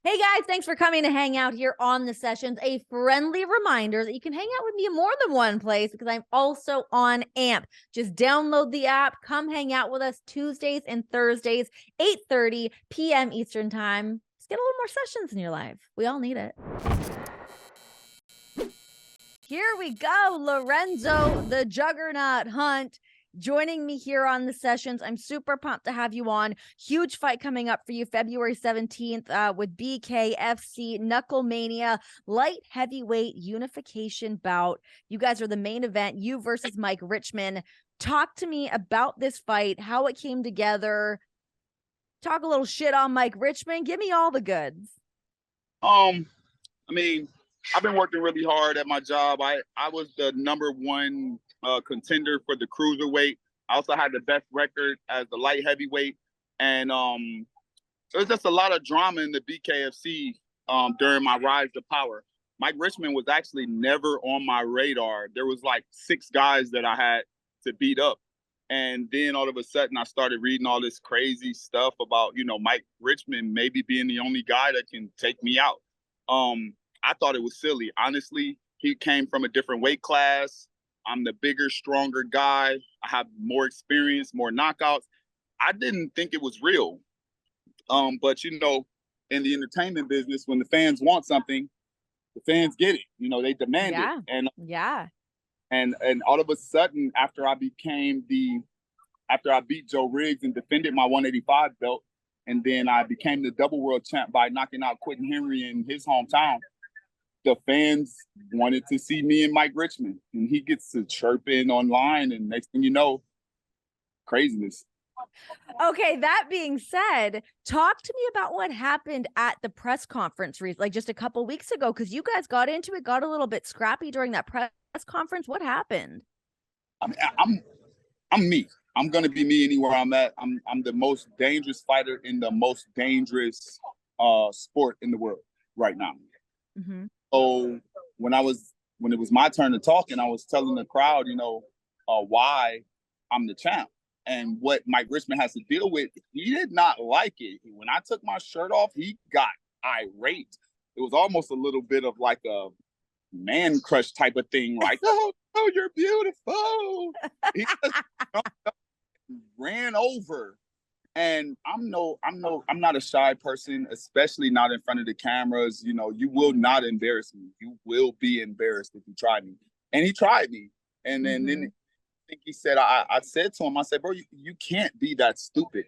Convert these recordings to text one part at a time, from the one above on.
Hey guys, thanks for coming to hang out here on the sessions. A friendly reminder that you can hang out with me in more than one place because I'm also on AMP. Just download the app, come hang out with us Tuesdays and Thursdays, 8:30 p.m. Eastern time. Just get a little more sessions in your life. We all need it. Here we go, Lorenzo, the Juggernaut Hunt, joining me here on the sessions. I'm super pumped to have you on. Huge fight coming up for you February 17th with BKFC Knuckle Mania light heavyweight unification bout. You guys are the main event, you versus Mike Richman. Talk to me about this fight, how it came together. Talk a little shit on Mike Richman. Give me all the goods. I've been working really hard at my job. I was the #1 contender for the cruiserweight. I also had the best record as the light heavyweight. And there's just a lot of drama in the BKFC during my rise to power. Mike Richman was actually never on my radar. There was like 6 guys that I had to beat up. And then all of a sudden I started reading all this crazy stuff about, Mike Richman maybe being the only guy that can take me out. I thought it was silly. Honestly, he came from a different weight class. I'm the bigger, stronger guy. I have more experience, more knockouts. I didn't think it was real. But in the entertainment business, when the fans want something, the fans get it. They demand it. And all of a sudden, after I beat Joe Riggs and defended my 185 belt, and then I became the double world champ by knocking out Quentin Henry in his hometown, the fans wanted to see me and Mike Richman, and he gets to chirping online, and next thing you know, craziness. Okay, that being said, talk to me about what happened at the press conference, like just a couple weeks ago, because you guys got into it, got a little bit scrappy during that press conference. What happened? I'm me. I'm gonna be me anywhere I'm at. I'm the most dangerous fighter in the most dangerous sport in the world right now. Mm-hmm. So when it was my turn to talk, and I was telling the crowd, why I'm the champ and what Mike Richman has to deal with, he did not like it. When I took my shirt off, he got irate. It was almost a little bit of like a man crush type of thing, like, oh, you're beautiful. He just ran over. And I'm not a shy person, especially not in front of the cameras. You will not embarrass me. You will be embarrassed if you try me. And he tried me. And then I think he said, I said to him, I said, bro, you can't be that stupid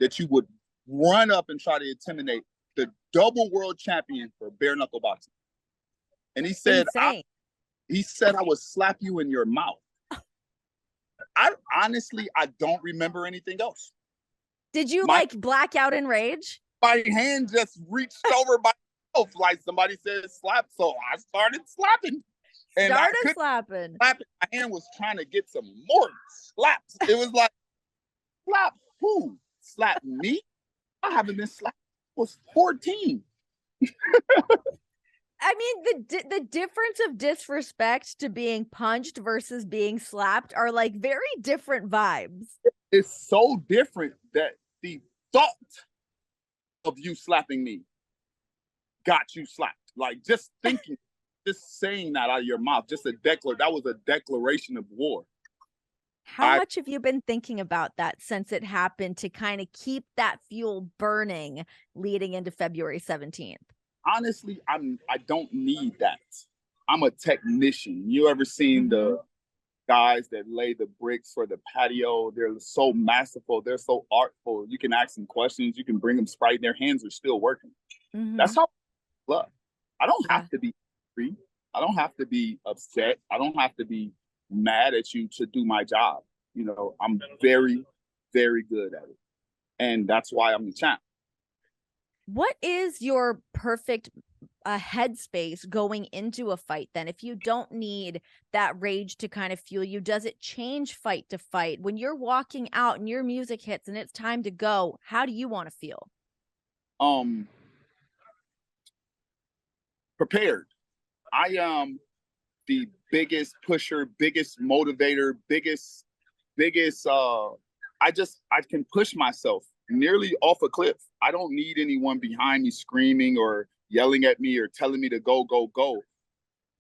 that you would run up and try to intimidate the double world champion for bare knuckle boxing. And he said, I would slap you in your mouth. I don't remember anything else. Did you black out in rage? My hand just reached over myself, like somebody said slap, so I started slapping. Slapping. My hand was trying to get some more slaps. It was like, slap who? Slap me? I haven't been slapped. I was 14. I mean, the difference of disrespect to being punched versus being slapped are like very different vibes. It's so different that the thought of you slapping me got you slapped. Like just thinking, just saying that out of your mouth, that was a declaration of war. How much have you been thinking about that since it happened to kind of keep that fuel burning leading into February 17th? Honestly, I don't need that. I'm a technician. You ever seen the guys that lay the bricks for the patio? They're so masterful. They're so artful. You can ask them questions. You can bring them Sprite. Their hands are still working. That's how I love. I don't have to be free. I don't have to be upset. I don't have to be mad at you to do my job. I'm very, very good at it. And that's why I'm the champ. What is your perfect headspace going into a fight then? If you don't need that rage to kind of fuel you, does it change fight to fight? When you're walking out and your music hits and it's time to go, how do you want to feel? Prepared. I am the biggest pusher, biggest motivator, biggest I can push myself. nearly off a cliff. I don't need anyone behind me screaming or yelling at me or telling me to go, go, go.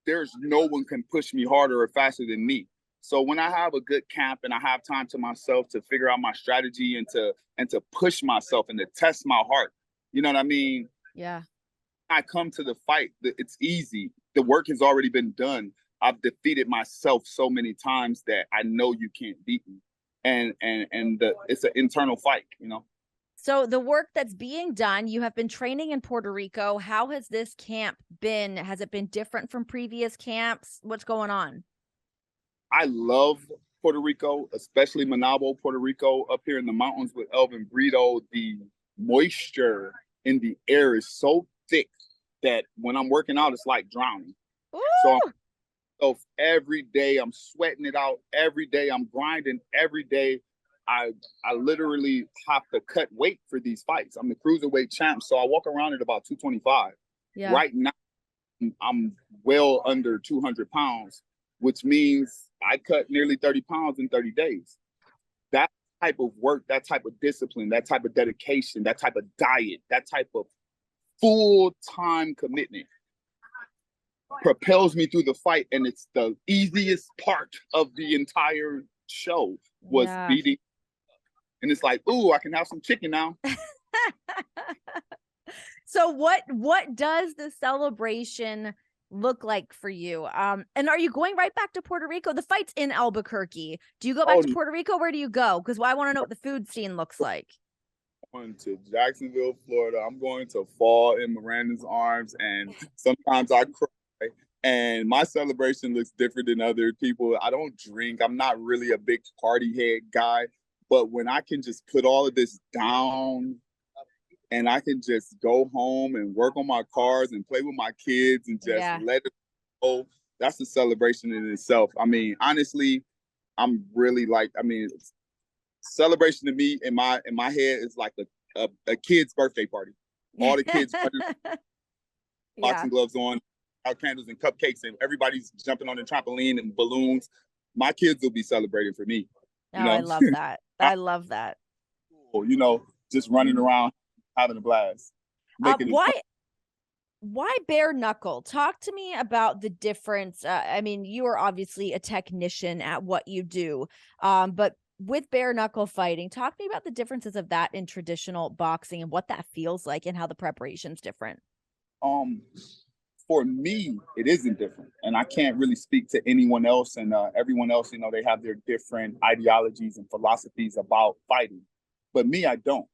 There's no one can push me harder or faster than me. So when I have a good camp and I have time to myself to figure out my strategy and to push myself and to test my heart, you know what I mean? Yeah. I come to the fight, it's easy. The work has already been done. I've defeated myself so many times that I know you can't beat me. It's an internal fight, you know? So the work that's being done, you have been training in Puerto Rico. How has this camp been? Has it been different from previous camps? What's going on? I love Puerto Rico, especially Manabo, Puerto Rico, up here in the mountains with Elvin Brito. The moisture in the air is so thick that when I'm working out, it's like drowning. So every day I'm sweating it out. Every day I'm grinding. Every day I literally have to cut weight for these fights. I'm the cruiserweight champ, so I walk around at about 225. Yeah. Right now, I'm well under 200 pounds, which means I cut nearly 30 pounds in 30 days. That type of work, that type of discipline, that type of dedication, that type of diet, that type of full-time commitment propels me through the fight. And it's the easiest part of the entire show was beating. And it's like, ooh, I can have some chicken now. So what does the celebration look like for you? And are you going right back to Puerto Rico? The fight's in Albuquerque. Do you go back to Puerto Rico? Where do you go? Because I want to know what the food scene looks like. I'm going to Jacksonville, Florida. I'm going to fall in Miranda's arms, and sometimes I cry. And my celebration looks different than other people. I don't drink. I'm not really a big party head guy. But when I can just put all of this down and I can just go home and work on my cars and play with my kids and just let it go, that's a celebration in itself. I mean, honestly, I'm really like, I mean, celebration to me in my head is like a kid's birthday party. All the kids boxing gloves on, out candles and cupcakes, and everybody's jumping on the trampoline and balloons. My kids will be celebrating for me. Oh, I love that. I love that. You know, just running around, having a blast. Why bare knuckle? Talk to me about the difference. I mean, you are obviously a technician at what you do, but with bare knuckle fighting, talk to me about the differences of that in traditional boxing and what that feels like and how the preparation's different. For me, it isn't different, and I can't really speak to anyone else. And everyone else, you know, they have their different ideologies and philosophies about fighting. But me, I don't.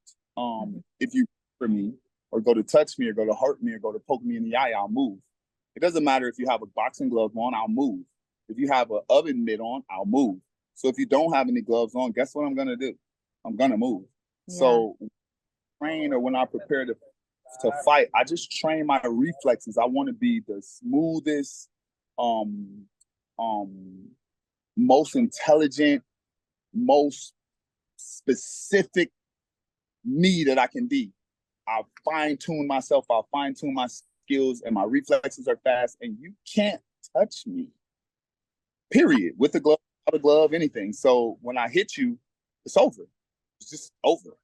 If you for me, or go to touch me, or go to hurt me, or go to poke me in the eye, I'll move. It doesn't matter if you have a boxing glove on, I'll move. If you have an oven mitt on, I'll move. So if you don't have any gloves on, guess what I'm gonna do? I'm gonna move. Yeah. So train, or when I prepare to fight, I just train my reflexes. I want to be the smoothest, most intelligent, most specific me that I can be. I'll fine-tune myself, I'll fine-tune my skills, and my reflexes are fast, and you can't touch me. Period. With a glove, without a glove, anything. So when I hit you, it's over. It's just over.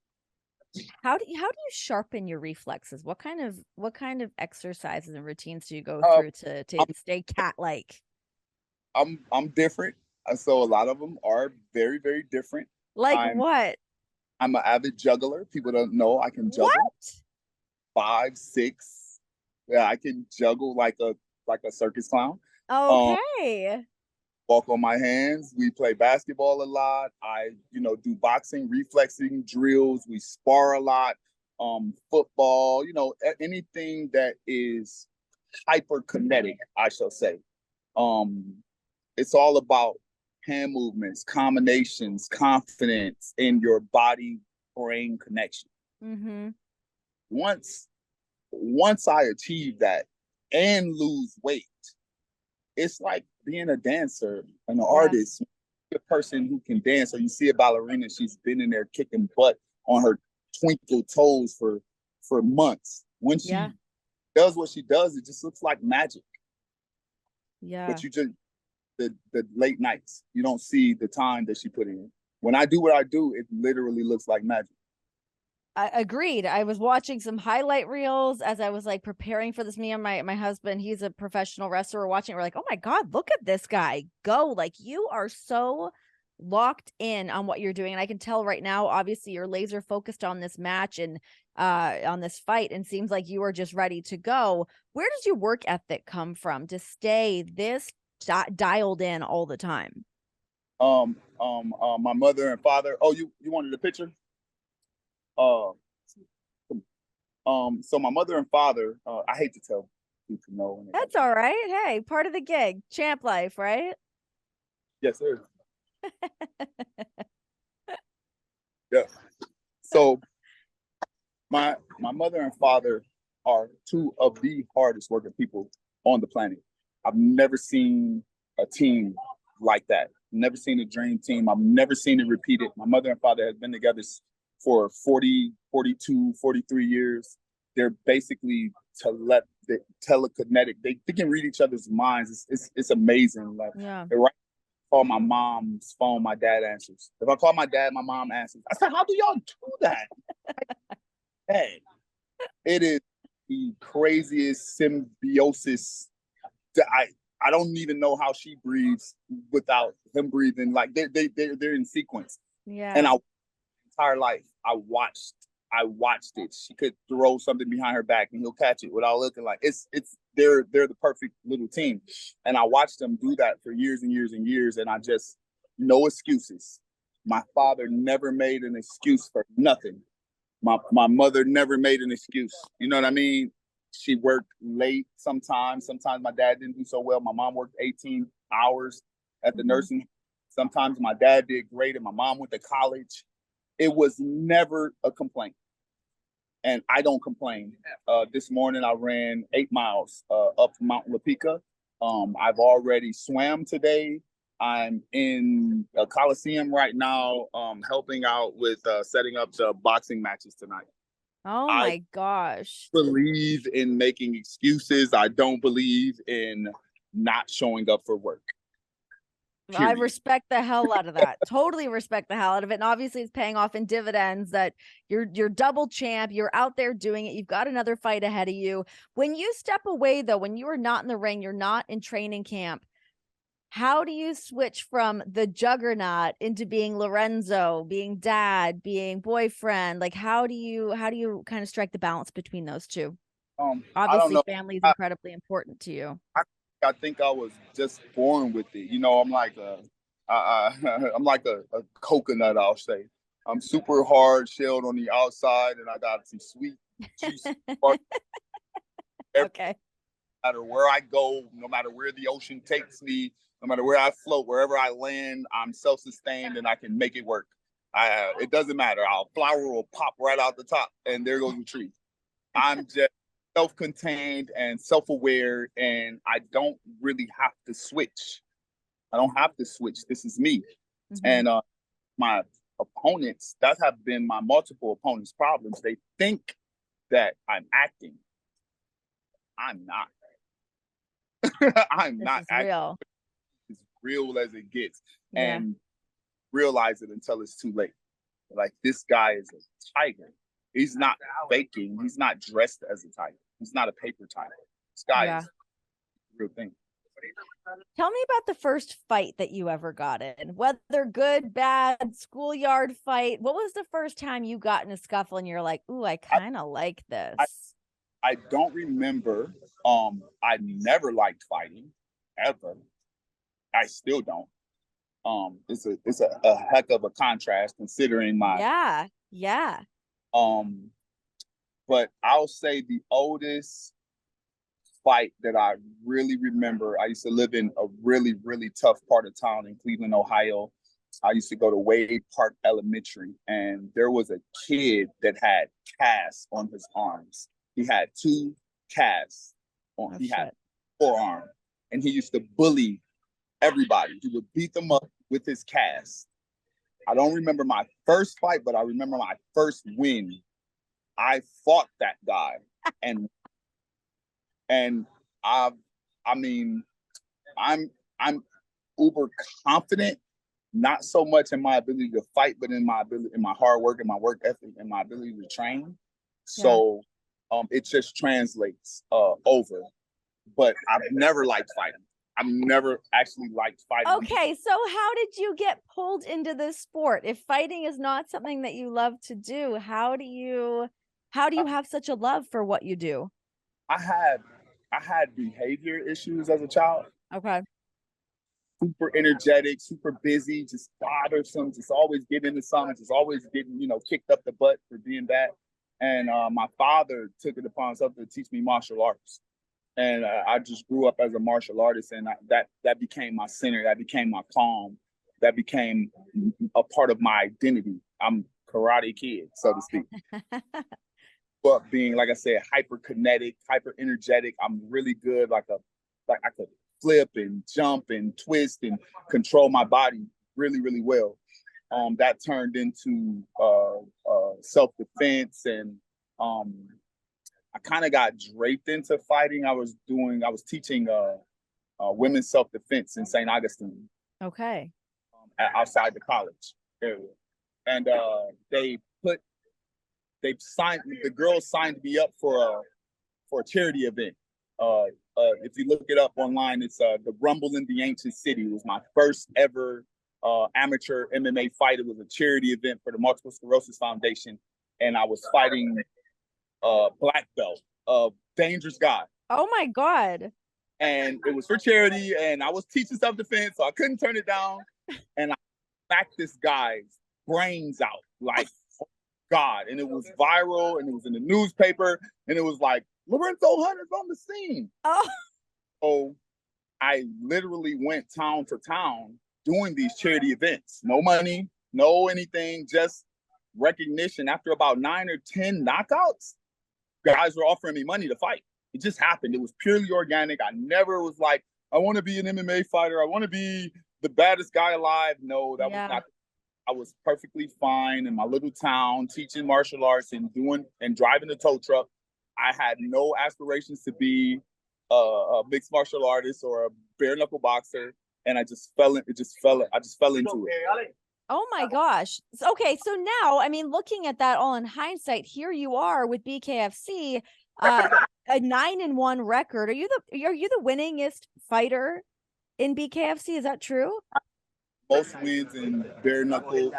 How do you sharpen your reflexes? What kind of exercises and routines do you go through to stay cat-like? I'm different. So a lot of them are very, very different. Like what? I'm an avid juggler. People don't know I can juggle. What? 5, 6. Yeah, I can juggle like a circus clown. Okay. Walk on my hands. We play basketball a lot. I, do boxing, reflexing drills. We spar a lot. Football, anything that is hyperkinetic, I shall say. It's all about hand movements, combinations, confidence in your body-brain connection. Mm-hmm. Once I achieve that and lose weight, it's like being a dancer, an artist, a person who can dance. So you see a ballerina, she's been in there kicking butt on her twinkle toes for months. When she does what she does, it just looks like magic. Yeah. But you just the late nights, you don't see the time that she put in. When I do what I do, it literally looks like magic. Agreed. I was watching some highlight reels as I was like preparing for this. Me and my husband, he's a professional wrestler. We're watching. We're like, oh my God, look at this guy go. Like, you are so locked in on what you're doing. And I can tell right now, obviously, you're laser focused on this match and on this fight, and seems like you are just ready to go. Where does your work ethic come from to stay this dialed in all the time? My mother and father. Oh, you wanted a picture? Uh, so my mother and father. I hate to tell people no. That's all right. Hey, part of the gig, champ life, right? Yes, sir. Yeah. So my mother and father are two of the hardest working people on the planet. I've never seen a team like that. Never seen a dream team. I've never seen it repeated. My mother and father have been together for 40, 42, 43 years. They're basically telekinetic. They can read each other's minds. It's amazing. Like, yeah. right. Call my mom's phone, my dad answers. If I call my dad, my mom answers. I said, how do y'all do that? Hey, it is the craziest symbiosis that I don't even know how she breathes without him breathing. Like they're in sequence. Yeah. And entire life I watched it. She could throw something behind her back and he'll catch it without looking. Like they're the perfect little team. And I watched them do that for years and years and years. And I just, no excuses. My father never made an excuse for nothing. My mother never made an excuse. You know what I mean? She worked late sometimes. Sometimes my dad didn't do so well. My mom worked 18 hours at the nursing. Sometimes my dad did great and my mom went to college. It was never a complaint. And I don't complain. This morning I ran 8 miles up Mount Lapica. I've already swam today. I'm in a Coliseum right now, helping out with setting up the boxing matches tonight. Oh my gosh. I believe in making excuses. I don't believe in not showing up for work. Period. I respect the hell out of that. Totally respect the hell out of it. And obviously it's paying off in dividends that you're double champ. You're out there doing it. You've got another fight ahead of you. When you step away, though, when you are not in the ring, you're not in training camp, how do you switch from the Juggernaut into being Lorenzo, being dad, being boyfriend? Like, how do you kind of strike the balance between those two? Obviously, family is incredibly important to you. I think I was just born with it. You know, I'm like I'm like a coconut, I'll say. I'm super hard shelled on the outside, and I got some sweet juice. Okay. No matter where I go, no matter where the ocean takes me, no matter where I float, wherever I land, I'm self-sustained and I can make it work. It doesn't matter. Our flower will pop right out the top, and there goes the tree. I'm just self-contained and self-aware, and I don't really have to switch. I don't have to switch. This is me. And my opponents, that have been my multiple opponents' problems. They think that I'm acting. I'm not. I'm not acting. Real. As real as it gets. Yeah. And realize it until it's too late. Like, this guy is a tiger. He's not faking. He's not dressed as a tiger. He's not a paper tiger. This guy is a real thing. Tell me about the first fight that you ever got in, whether good, bad, schoolyard fight. What was the first time you got in a scuffle and you're like, ooh, I kind of like this? I don't remember. I never liked fighting, ever. I still don't. It's a heck of a contrast considering my yeah. But I'll say the oldest fight that I really remember, I used to live in a really, really tough part of town in Cleveland, Ohio. I used to go to Wade Park Elementary, and there was a kid that had casts on his arms. He had 2 casts on. He had 4 arms, and he used to bully everybody. He would beat them up with his cast. I don't remember my first fight, but I remember my first win. I fought that guy, and I mean, I'm uber confident not so much in my ability to fight, but in my ability, in my hard work and my work ethic and my ability to train. So it just translates over. But I've never liked fighting. I've never actually liked fighting. Okay, so how did you get pulled into this sport? If fighting is not something that you love to do, how do you have such a love for what you do? I had behavior issues as a child. Okay. Super energetic, super busy, just bothersome, just always getting into something, just always getting, kicked up the butt for being that. And my father took it upon himself to teach me martial arts. And I just grew up as a martial artist, and that became my center. That became my calm. That became a part of my identity. I'm Karate Kid, so to speak. But being, like I said, hyper kinetic, hyper energetic, I'm really good. Like I could flip and jump and twist and control my body really, really well. That turned into self-defense, and I kind of got draped into fighting. I was teaching women's self-defense in St. Augustine. Okay. Outside the college area. And the girls signed me up for a charity event. If you look it up online, it's the Rumble in the Ancient City. It was my first ever amateur MMA fight. It was a charity event for the Multiple Sclerosis Foundation, and I was fighting black belt, dangerous guy. Oh my God. And it was for charity, and I was teaching self-defense, so I couldn't turn it down. And I backed this guy's brains out, like, oh God. And it was viral, and it was in the newspaper, and it was like, Lorenzo Hunt is on the scene. Oh. So I literally went town to town doing these charity events. No money, no anything, just recognition. After about 9 or 10 knockouts, guys were offering me money to fight. It just happened. It was purely organic. I never was like, I want to be an MMA fighter. I want to be the baddest guy alive. No, that was not. I was perfectly fine in my little town teaching martial arts and driving a tow truck. I had no aspirations to be a mixed martial artist or a bare knuckle boxer, and I just fell into it. Oh my gosh. Okay, so now, I mean, looking at that all in hindsight, here you are with BKFC, a 9-1 record. Are you the winningest fighter in BKFC? Is that true? Most wins in Bareknuckle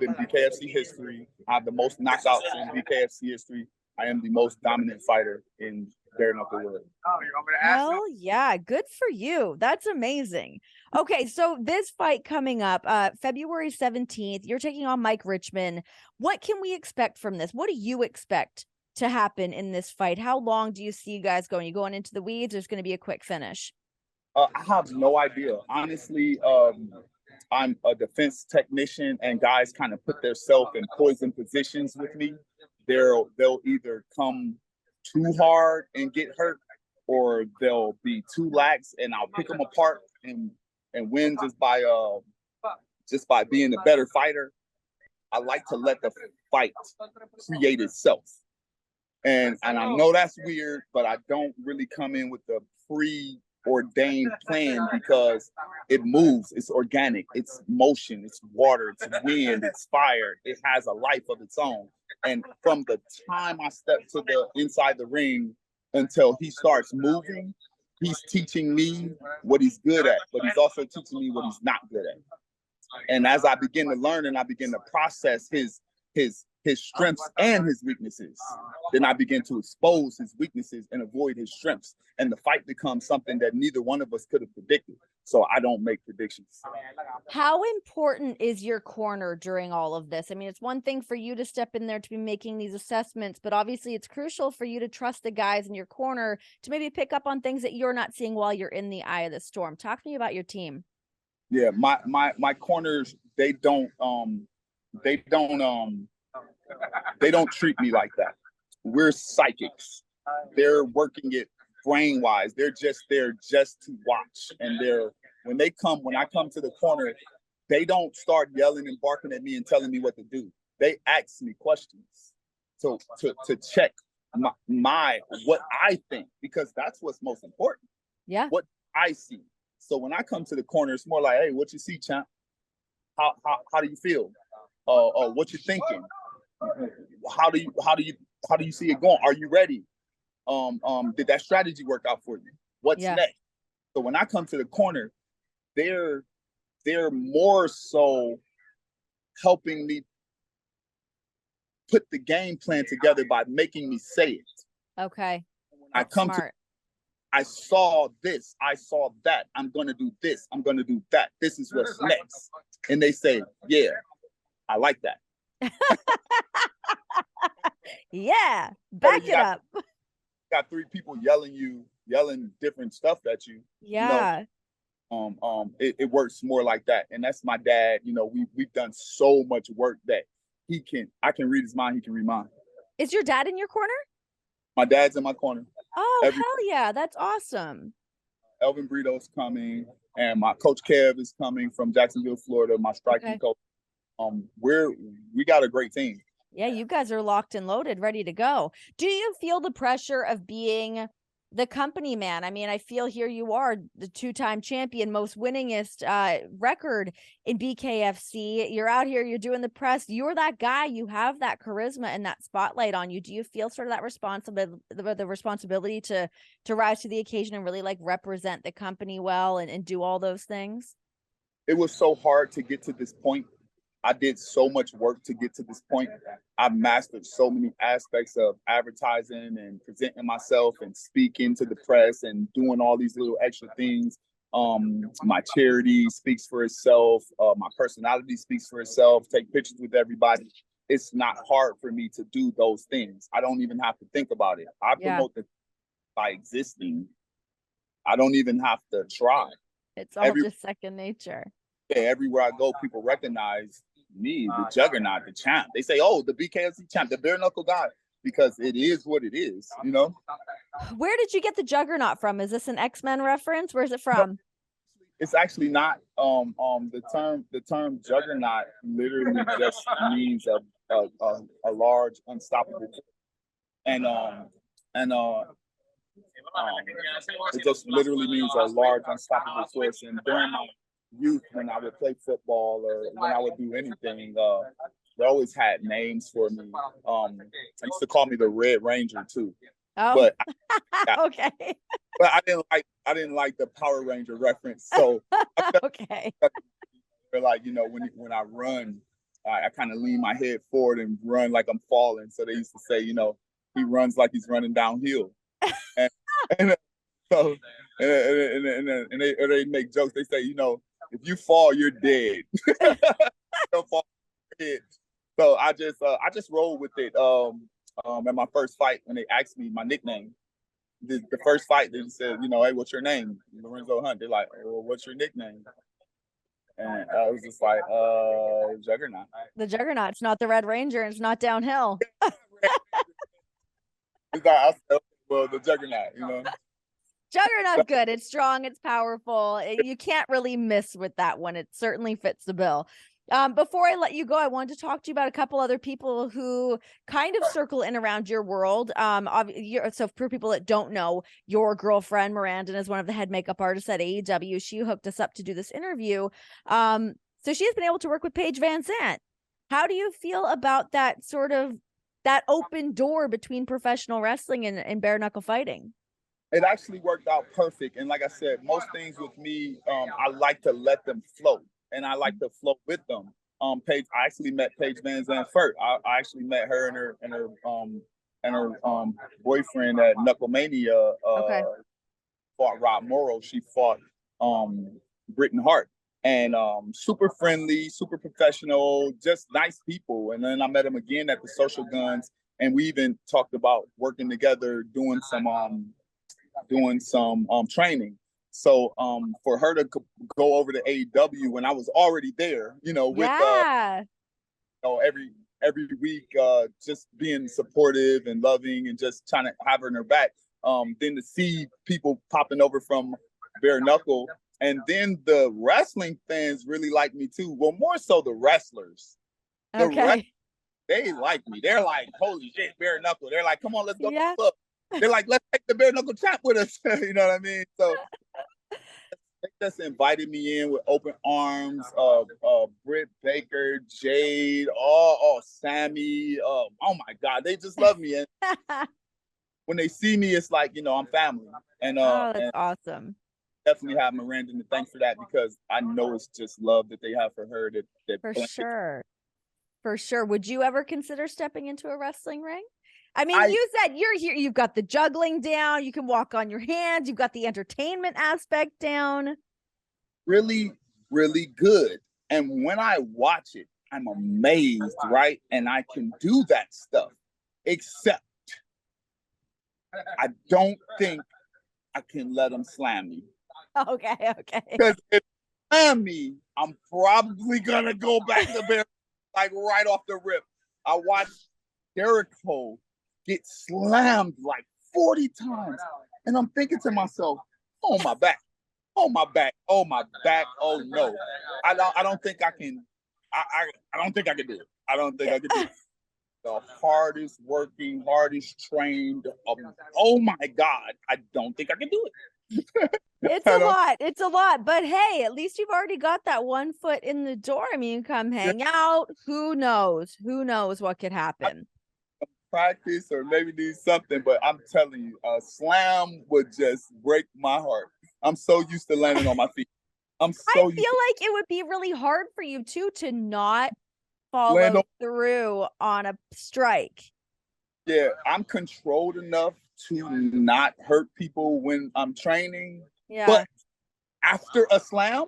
in BKFC history. I have the most knockouts in BKFC history. I am the most dominant fighter in Bare-Knuckle world. Well, yeah, good for you. That's amazing. Okay, so this fight coming up, February 17th, you're taking on Mike Richman. What can we expect from this? What do you expect to happen in this fight? How long do you see you guys going? You going into the weeds? There's going to be a quick finish. I have no idea. Honestly, I'm a defense technician, and guys kind of put themselves in poison positions with me. They'll either come too hard and get hurt, or they'll be too lax, and I'll pick them apart and win just by being a better fighter. I like to let the fight create itself. And I know that's weird, but I don't really come in with the preordained plan, because it moves. It's organic. It's motion. It's water. It's wind. It's fire. It has a life of its own. And from the time I step to the inside the ring until he starts moving, he's teaching me what he's good at, but he's also teaching me what he's not good at. And as I begin to learn and I begin to process his strengths and his weaknesses, then I begin to expose his weaknesses and avoid his strengths. And the fight becomes something that neither one of us could have predicted. So I don't make predictions. How important is your corner during all of this? I mean, it's one thing for you to step in there to be making these assessments, but obviously it's crucial for you to trust the guys in your corner to maybe pick up on things that you're not seeing while you're in the eye of the storm. Talk to me about your team. Yeah, my corners, they don't treat me like that. We're psychics. They're working it brain wise. They're just there just to watch. And when I come to the corner, they don't start yelling and barking at me and telling me what to do. They ask me questions to check my what I think, because that's what's most important. Yeah. What I see. So when I come to the corner, it's more like, hey, what you see, champ? how do you feel? What you thinking? How do you see it going? Are you ready? Did that strategy work out for you? What's Yeah. next? So when I come to the corner, they're more so helping me put the game plan together by making me say it. Okay. When I come smart. I saw this, I saw that. I'm gonna do this, I'm gonna do that. This is what's next. And they say, yeah, I like that. Yeah, back it up. Got 3 people yelling different stuff at you. Yeah. You know, it works more like that. And that's my dad. You know, we've done so much work that I can read his mind, he can read mine. Is your dad in your corner? My dad's in my corner. Oh, hell yeah, that's awesome. Elvin Brito's coming, and my coach Kev is coming from Jacksonville, Florida, my striking coach. We got a great team. Yeah, you guys are locked and loaded, ready to go. Do you feel the pressure of being the company man? I mean, I feel here you are the 2-time champion, most winningest record in BKFC. You're out here, you're doing the press. You're that guy. You have that charisma and that spotlight on you. Do you feel sort of that responsibility to rise to the occasion and really like represent the company well and do all those things? It was so hard to get to this point. I did so much work to get to this point. I mastered so many aspects of advertising and presenting myself and speaking to the press and doing all these little extra things. My charity speaks for itself. My personality speaks for itself. Take pictures with everybody. It's not hard for me to do those things. I don't even have to think about it. I promote it by existing. I don't even have to try. It's all just second nature. Yeah, everywhere I go, people recognize me, the Juggernaut, the champ. They say, oh, the BKFC champ, the bare-knuckle guy, because it is what it is, you know? Where did you get the Juggernaut from? Is this an X-Men reference? Where's it from? No, it's actually not. The term Juggernaut literally just means a large, unstoppable force. And it just literally means a large, unstoppable force. And during my youth, when I would play football or when I would do anything, they always had names for me. They used to call me the Red Ranger too. Oh, but okay. But I didn't like the Power Ranger reference. So okay. Like, you know, when I run, I kind of lean my head forward and run like I'm falling. So they used to say, you know, he runs like he's running downhill. and so and they make jokes. They say, you know, if you fall, you're dead. You'll fall dead. So I just rolled with it. At my first fight, when they asked me my nickname, the first fight, they said, you know, hey, what's your name? Lorenzo Hunt. They're like, well, what's your nickname? And I was just like, Juggernaut. The Juggernaut. It's not the Red Ranger. It's not downhill. It's like, well, the Juggernaut, you know. Juggernaut's good. It's strong. It's powerful. You can't really miss with that one. It certainly fits the bill. Before I let you go, I wanted to talk to you about a couple other people who kind of circle in around your world. So for people that don't know, your girlfriend Miranda is one of the head makeup artists at AEW. She hooked us up to do this interview. So she has been able to work with Paige VanZant. How do you feel about that sort of that open door between professional wrestling and bare-knuckle fighting? It actually worked out perfect. And like I said, most things with me, I like to let them flow. And I like to flow with them. Paige, I actually met Paige VanZant first. I actually met her and her boyfriend at Knucklemania. Fought Rob Morrow. She fought Britton Hart, and super friendly, super professional, just nice people. And then I met him again at the Social Guns, and we even talked about working together, doing some training. So for her to go over to AEW when I was already there, you know, with you know, every week, just being supportive and loving and just trying to have her in her back. Then to see people popping over from Bareknuckle, and then the wrestling fans really like me too. Well, more so the wrestlers. They like me. They're like, holy shit, Bareknuckle. They're like, come on, let's go to the club. They're like, let's take the Bareknuckle champ with us. You know what I mean? So they just invited me in with open arms. Britt Baker, Jade, Sammy. Oh my God, they just love me. And when they see me, it's like, I'm family. And Oh, that's and awesome. definitely have Miranda to thanks for that, because I know it's just love that they have for her. For sure. For sure. Would you ever consider stepping into a wrestling ring? I mean, you said you're here. You've got the juggling down. You can walk on your hands. You've got the entertainment aspect down. Really, really good. And when I watch it, I'm amazed, right? And I can do that stuff, except I don't think I can let them slam me. Okay. Because if they slam me, I'm probably going to go back to Bare, like right off the rip. I watched Jericho get slammed like 40 times. And I'm thinking to myself, oh, my back. Oh, my back. Oh, my back. Oh, no. I don't think I can. I don't think I can do it. I don't think I can do it. The hardest working, hardest trained. Oh, my God. I don't think I can do it. It's a lot. It's a lot. But hey, at least you've already got that one foot in the door. I mean, come hang out. Who knows? Who knows what could happen? Practice or maybe do something, but I'm telling you, a slam would just break my heart. I'm so used to landing on my feet. I feel like it would be really hard for you too to not follow through on a strike. Yeah, I'm controlled enough to not hurt people when I'm training. Yeah. But after a slam,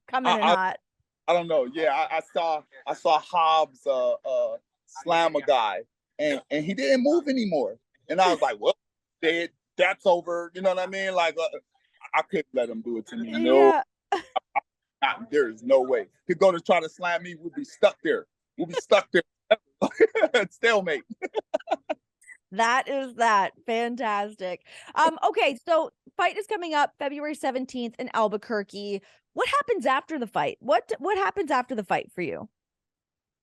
coming in hot. I don't know. Yeah, I saw Hobbs slam a guy, and he didn't move anymore. And I was like, well, that's over. You know what I mean? Like, I couldn't let him do it to me. No, there is no way. He'd go to try to slam me. We'll be stuck there. Stalemate. That is that. Fantastic. Okay, so fight is coming up February 17th in Albuquerque. What happens after the fight? What happens after the fight for you?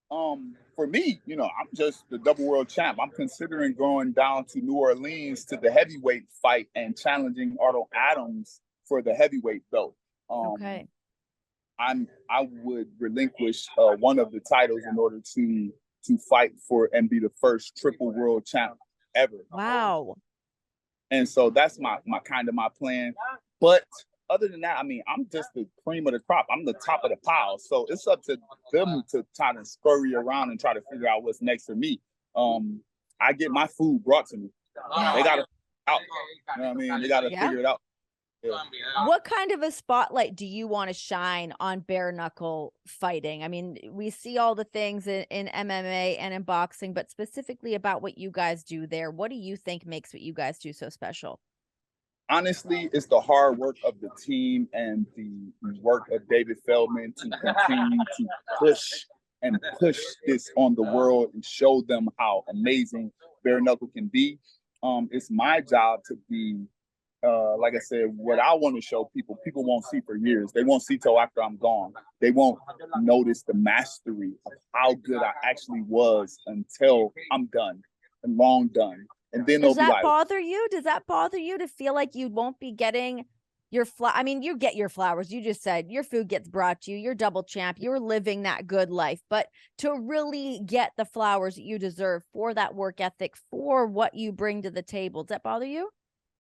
For me, I'm just the double world champ. I'm considering going down to New Orleans to the heavyweight fight and challenging Otto Adams for the heavyweight belt. Okay. I would relinquish one of the titles in order to fight for and be the first triple world champ ever. Wow. And so that's my plan. But other than that, I mean, I'm just the cream of the crop. I'm the top of the pile. So it's up to them to try to scurry around and try to figure out what's next for me. I get my food brought to me. They got to out. You know what I mean? They got to figure it out. Yeah. What kind of a spotlight do you want to shine on bare knuckle fighting? I mean, we see all the things in MMA and in boxing, but specifically about what you guys do there. What do you think makes what you guys do so special? Honestly, it's the hard work of the team and the work of David Feldman to continue to push this on the world and show them how amazing bare knuckle can be. It's my job to be, like I said, what I want to show people won't see for years. They won't see till after I'm gone. They won't notice the mastery of how good I actually was until I'm done and long done. And then does that bother you? Does that bother you to feel like you won't be getting your I mean, you get your flowers. You just said your food gets brought to you. You're double champ. You're living that good life. But to really get the flowers that you deserve for that work ethic, for what you bring to the table, does that bother you?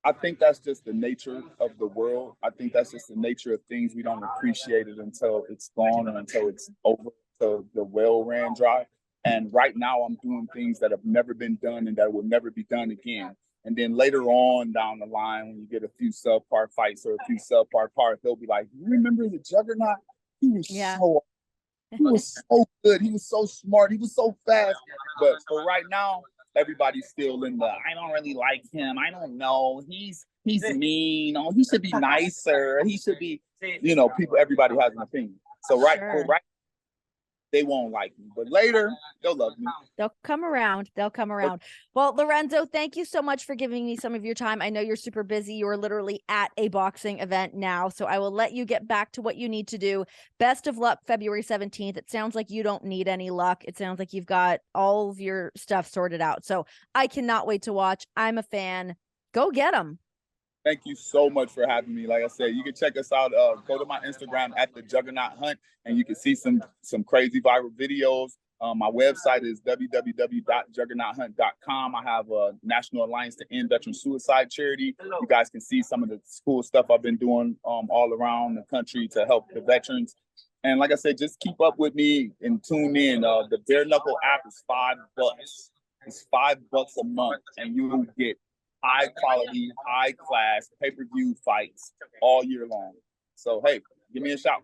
I think that's just the nature of the world. I think that's just the nature of things. We don't appreciate it until it's gone or until it's over, until the well ran dry. And right now I'm doing things that have never been done and that will never be done again. And then later on down the line, when you get a few subpar fights or a few subpar parts, they'll be like, you remember the Juggernaut? He was so good. He was so smart. He was so fast. But for right now, everybody's still in the, I don't really like him. I don't know. He's mean. Oh, he should be nicer. He should be, everybody has an opinion. So right, they won't like me, but later they'll love me. They'll come around. Well, Lorenzo, thank you so much for giving me some of your time. I know you're super busy. You're literally at a boxing event now, so I will let you get back to what you need to do. Best of luck February 17th. It sounds like you don't need any luck. It sounds like you've got all of your stuff sorted out. So I cannot wait to watch. I'm a fan. Go get them. Thank you so much for having me. Like I said, you can check us out. Go to my Instagram at the Juggernaut Hunt, and you can see some crazy viral videos. My website is www.juggernauthunt.com. I have a National Alliance to End Veteran Suicide charity. You guys can see some of the cool stuff I've been doing all around the country to help the veterans. And like I said, just keep up with me and tune in. The Bare-Knuckle app is $5. It's $5 a month, and you will get high quality, high class pay-per-view fights all year long. So, hey, give me a shout.